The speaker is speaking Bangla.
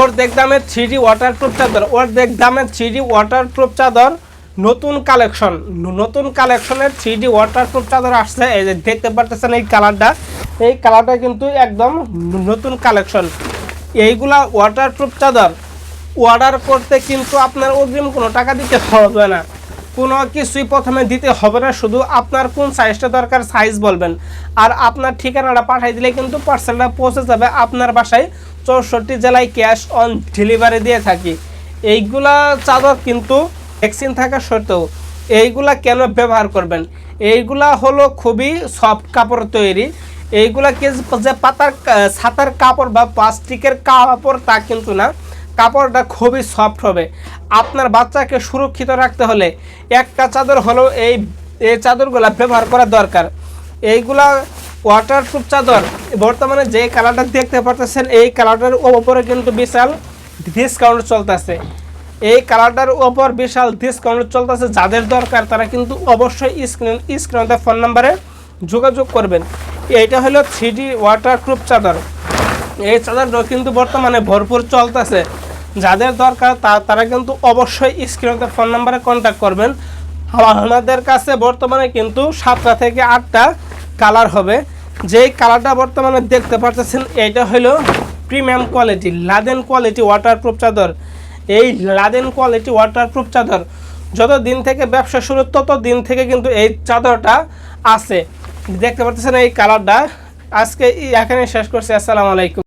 অর্ধেক দামের 3D ওয়াটারপ্রুফ চাদর, অর্ধেক দামের 3D ওয়াটারপ্রুফ চাদর, নতুন কালেকশন, নতুন কালেকশনের 3D ওয়াটারপ্রুফ চাদর আসছে। এই যে দেখতে পাচ্ছেন এই কালারটা কিন্তু একদম নতুন কালেকশন। এইগুলা ওয়াটারপ্রুফ চাদর অর্ডার করতে কিন্তু আপনার অগ্রিম কোনো টাকা দিতে হবে না, কোনো কিছুই প্রথমে দিতে হবে না। শুধু আপনার কোন সাইজটা দরকার সাইজ বলবেন, আর আপনার ঠিকানাটা পাঠিয়ে দিলে কিন্তু পার্সেলটা পৌঁছে যাবে আপনার বাসায়। 64 জেলায় ক্যাশ অন ডেলিভারি দিয়ে থাকি। এইগুলা চাদর কিন্তু ভ্যাকসিন থাকা সত্ত্বেও এইগুলা কেন ব্যবহার করবেন? এইগুলা হলো খুবই সফট কাপড় তৈরি। এইগুলাকে যে ছাতার কাপড় বা প্লাস্টিকের কাপড় তা কিন্তু না, কাপড়টা খুবই সফট হবে। আপনার বাচ্চাকে সুরক্ষিত রাখতে হলে একটা চাদর হলেও এই চাদরগুলো ব্যবহার করা দরকার। এইগুলা ওয়াটারপ্রুফ চাদর বর্তমানে যে কালারটা দেখতে পাচ্ছেন এই কালারটার উপরে কিন্তু বিশাল ডিসকাউন্ট চলতেছে। এই কালারটার উপর বিশাল ডিসকাউন্ট চলতেছে। যাদের দরকার তারা কিন্তু অবশ্যই স্ক্রিনে ফোন নাম্বারে যোগাযোগ করবেন। এইটা হলো 3D ওয়াটারপ্রুফ চাদর। এই চাদরটা কিন্তু বর্তমানে ভরপুর চলতেছে। যাদের দরকার তারা কিন্তু অবশ্যই স্ক্রিনে ফোন নাম্বারে কন্ট্যাক্ট করবেন। আমাদের কাছে বর্তমানে কিন্তু 7টা থেকে 8টা কালার হবে। যেই কালারটা বর্তমানে দেখতে পাচ্ছেন এটা হলো premium quality Laden quality waterproof চাদর। এই লাদেন কোয়ালিটি ওয়াটারপ্রুফ চাদর যত দিন থেকে ব্যবসা শুরু তত দিন থেকে কিন্তু এই চাদরটা আছে। দেখতে পাচ্ছেন এই কালারটা। আজকে এখানে শেষ করছি। আসসালামু আলাইকুম।